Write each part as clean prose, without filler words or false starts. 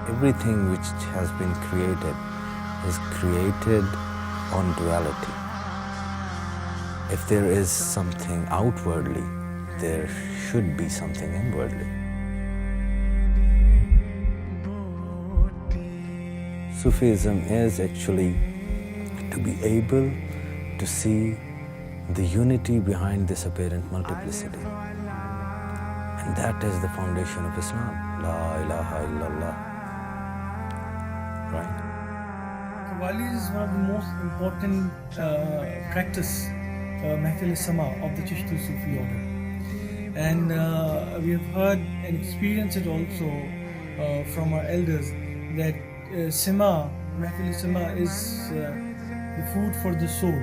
Everything which has been created is created on duality. If there is something outwardly, there should be something inwardly. Sufism is actually to be able to see the unity behind this apparent multiplicity. And that is the foundation of Islam. La ilaha illallah. Right? Qawwali is one of the most important practice, Mahfil Sama of the Chishti Sufi order. And we have heard and experienced it also from our elders that Sima, Mahfil Sama is the food for the soul.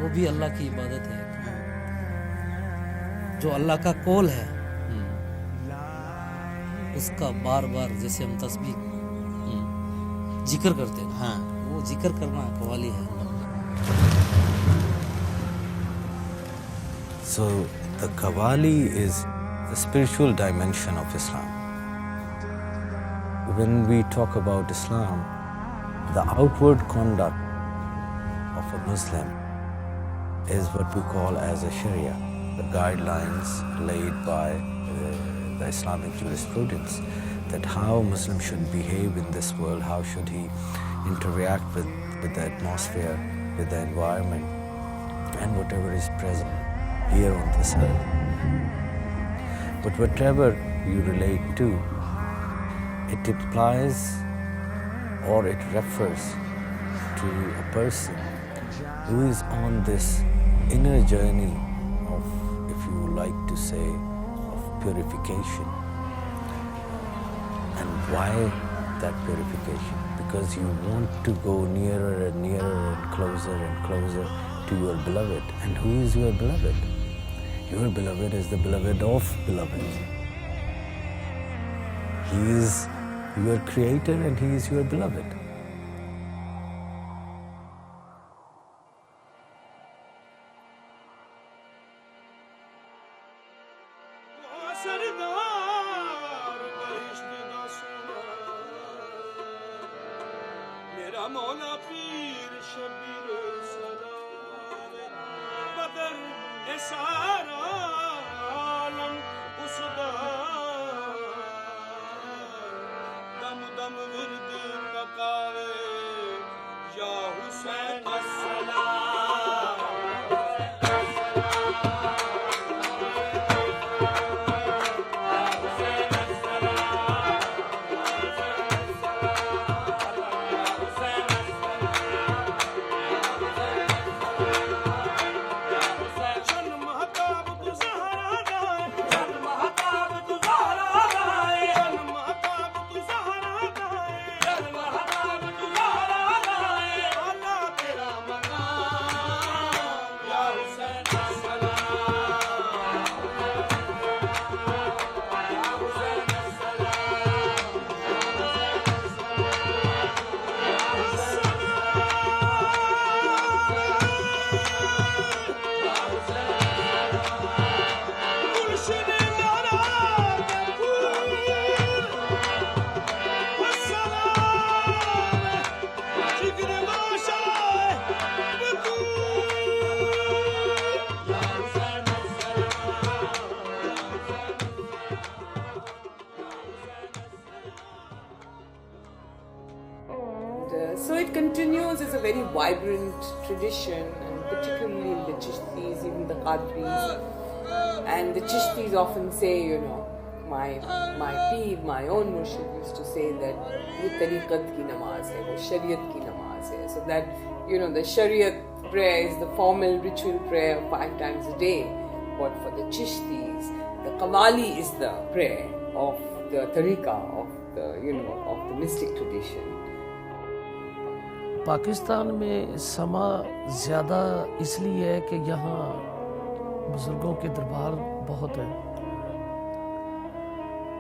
वो भी अल्लाह की इबादत है, जो अल्लाह का कौल है उसका बार बार जैसे हम तस्बीह जिक्र करते हैं, हाँ वो जिक्र करना कव्वाली है. So the Qawwali is the spiritual dimension of Islam. When we talk about Islam, the outward conduct of a Muslim is what we call as a Sharia, the guidelines laid by the Islamic jurisprudence, that how a Muslim should behave in this world, how should he interact with the atmosphere, with the environment, and whatever is present here on this earth. But whatever you relate to, it implies or it refers to a person who is on this inner journey of, if you like to say, of purification. And why that purification? Because you want to go nearer and nearer and closer to your beloved. And who is your beloved? Your beloved is the beloved of beloveds. He is your creator and he is your beloved. So it continues as a very vibrant tradition, and particularly in the Chishtis, even the Qadris. And the Chishtis often say, you know, my Peer, my own Murshid used to say that ये तरीक़त की नमाज है, वो शरीयत की नमाज है. So that, you know, the Shariat prayer is the formal ritual prayer 5 times a day. But for the Chishtis, the Qawwali is the prayer of the tariqa, of the, you know, of the mystic tradition. Pakistan में समा ज़्यादा इसलिए है कि यहाँ बुज़ुर्गों के दरबार बहुत हैं.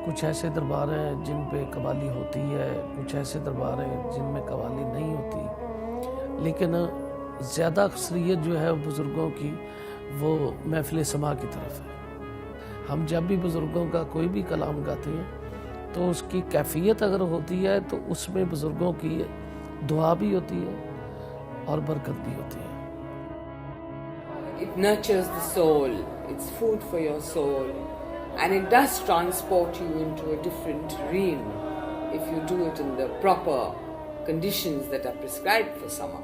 कुछ ऐसे दरबार हैं जिन पे कव्वाली होती है, कुछ ऐसे दरबार हैं जिनमें कव्वाली नहीं होती. लेकिन ज़्यादा अक्सरियत जो है बुज़ुर्गों की वो महफ़िल समा की तरफ है. हम जब भी बुज़ुर्गों का कोई भी कलाम गाते हैं तो उसकी कैफियत अगर होती है तो उसमें बुज़ुर्गों की दुआ भी होती है और बरकत भी होती है. It nurtures the soul, it's food for your soul, and it does transport you into a different realm if you do it in the proper conditions that are prescribed for sama.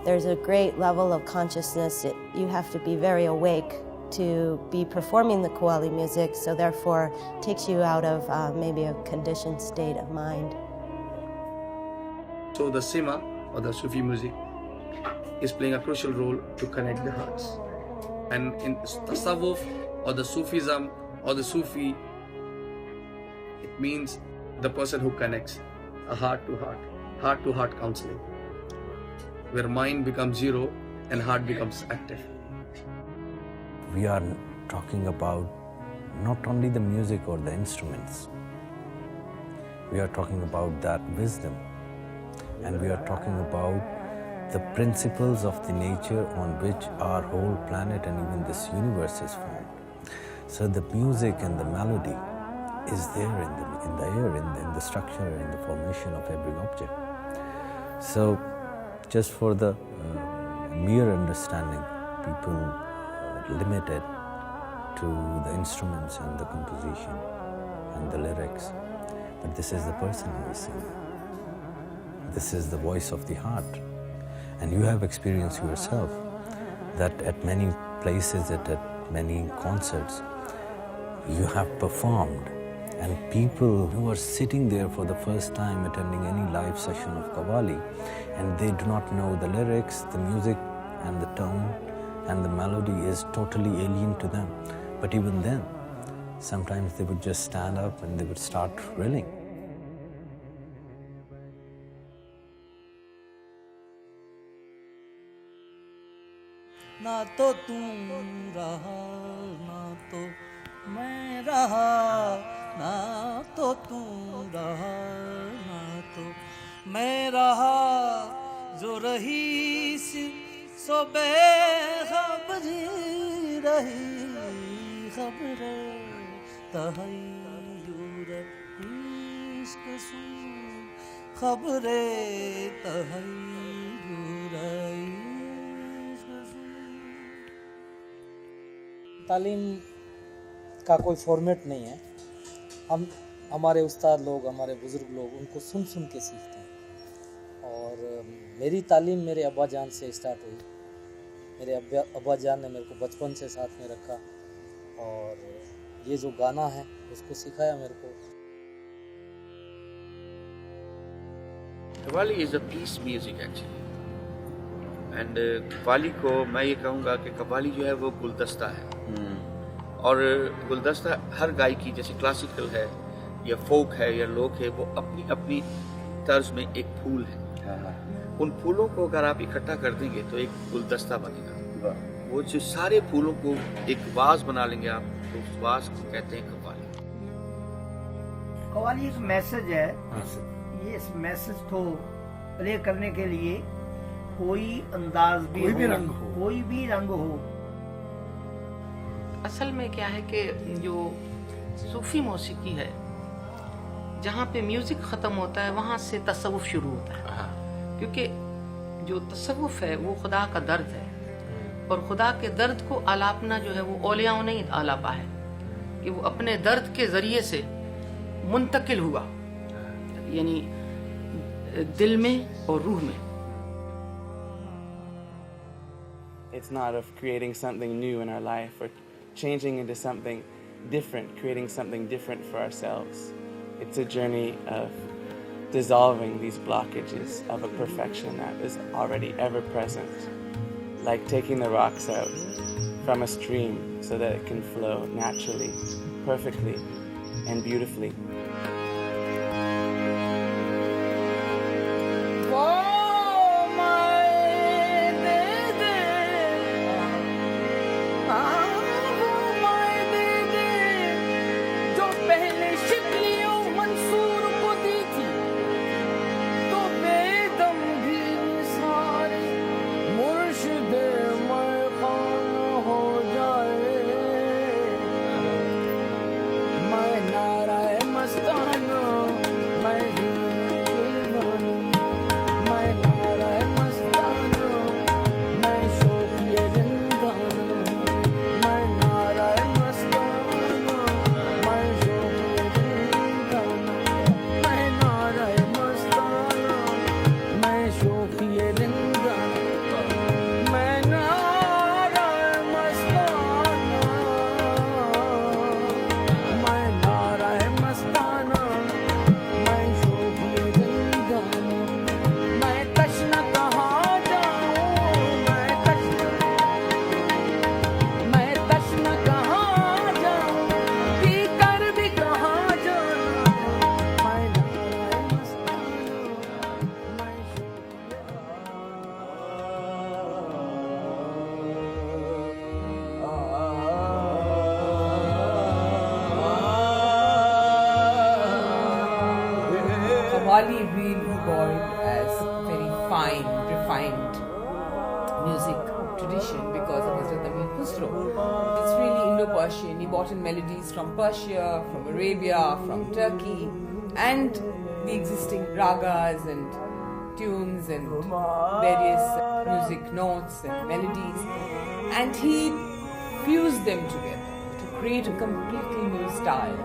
There's a great level of consciousness. You have to be very awake to be performing the Qawwali music, so therefore takes you out of maybe a conditioned state of mind. So the Sima or the Sufi music is playing a crucial role to connect the hearts. And in Tasawwuf or the Sufism or the Sufi, it means the person who connects a heart to heart counseling, where mind becomes zero and heart becomes active. We are talking about not only the music or the instruments. We are talking about that wisdom, and we are talking about the principles of the nature on which our whole planet and even this universe is formed. So the music and the melody is there in the air, in the structure, in the formation of every object. So just for the mere understanding, people limited to the instruments and the composition and the lyrics. But this is the person who is singing. This is the voice of the heart. And you have experienced yourself that at many places, at many concerts, you have performed, and people who are sitting there for the first time attending any live session of Qawwali, and they do not know the lyrics, the music and the tone and the melody is totally alien to them. But even then, sometimes they would just stand up and they would start thrilling. ना तो तू रहा ना तो मैं रहा, ना तो तू रहा ना तो मैं रहा, जो रही सो बेखबरी रही, खबरे तहय्युर इश्क सुन, खबरे तहय्युर इश्क सुन. तालीम का कोई फॉर्मेट नहीं है. हम हमारे उस्ताद लोग, हमारे बुज़ुर्ग लोग उनको सुन सुन के सीखते हैं. और मेरी तालीम मेरे अब्बा जान से स्टार्ट हुई. मेरे अब्बा जान ने मेरे को बचपन से साथ में रखा और ये जो गाना है उसको सिखाया मेरे को. Qawwali is a piece music actually. And qawwali को मैं ये कहूँगा कि कव्वाली जो है वो गुलदस्ता है. और गुलदस्ता हर गायकी, जैसे क्लासिकल है या फोक है या लोक है, वो अपनी अपनी तर्ज में एक फूल है. उन फूलों को अगर आप इकट्ठा कर देंगे तो एक गुलदस्ता बनेगा. वो जो सारे फूलों को एक वाज बना लेंगे आप, तो उस वाज को कहते हैं कव्वाली. कव्वाली एक मैसेज है. ये इस मैसेज को प्ले करने के लिए कोई अंदाज भी कोई भी रंग हो. असल में क्या है कि जो सूफी मौसीकी है, जहाँ पे म्यूजिक ख़त्म होता है वहाँ से तसव्वुफ शुरू होता है. क्योंकि जो तसव्वुफ है वो खुदा का दर्द है, और खुदा के दर्द को आलापना जो है वो औलियाओं ने ही आलापा है कि वो अपने दर्द के ज़रिए से मुंतकिल हुआ, यानी दिल में और रूह में. It's not of creating something new in our life or changing into something different, creating something different for ourselves. It's a journey of dissolving these blockages of a perfection that is already ever present, like taking the rocks out from a stream so that it can flow naturally, perfectly, and beautifully. Narayan Qawwali really evolved as very fine, refined music tradition because of Hazrat Amir Khusro. It's really Indo-Persian. He brought in melodies from Persia, from Arabia, from Turkey, and the existing ragas and tunes and various music notes and melodies, and he fused them together to create a completely new style.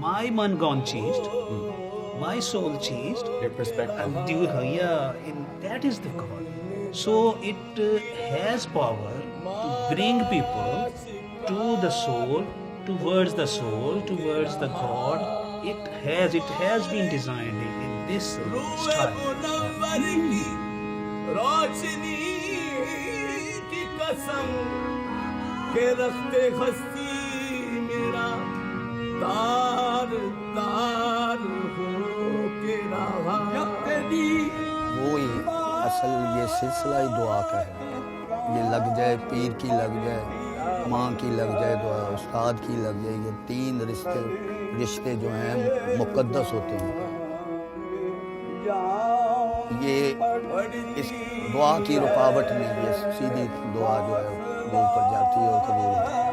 My Mangan changed, my soul changed. Your perspective. That is the God. So it has power to bring people to the soul, towards the soul, towards the God. It has been designed in this style. वही असल ये सिलसिला ही दुआ का है। ये लग जाए पीर की, लग जाए माँ की, लग जाए दुआ उस्ताद की लग जाए। ये तीन रिश्ते जो हैं मुक़द्दस होते हैं। ये इस दुआ की रुकावट नहीं, ये सीधी दुआ जो है वो ऊपर जाती है और कबूल होती है।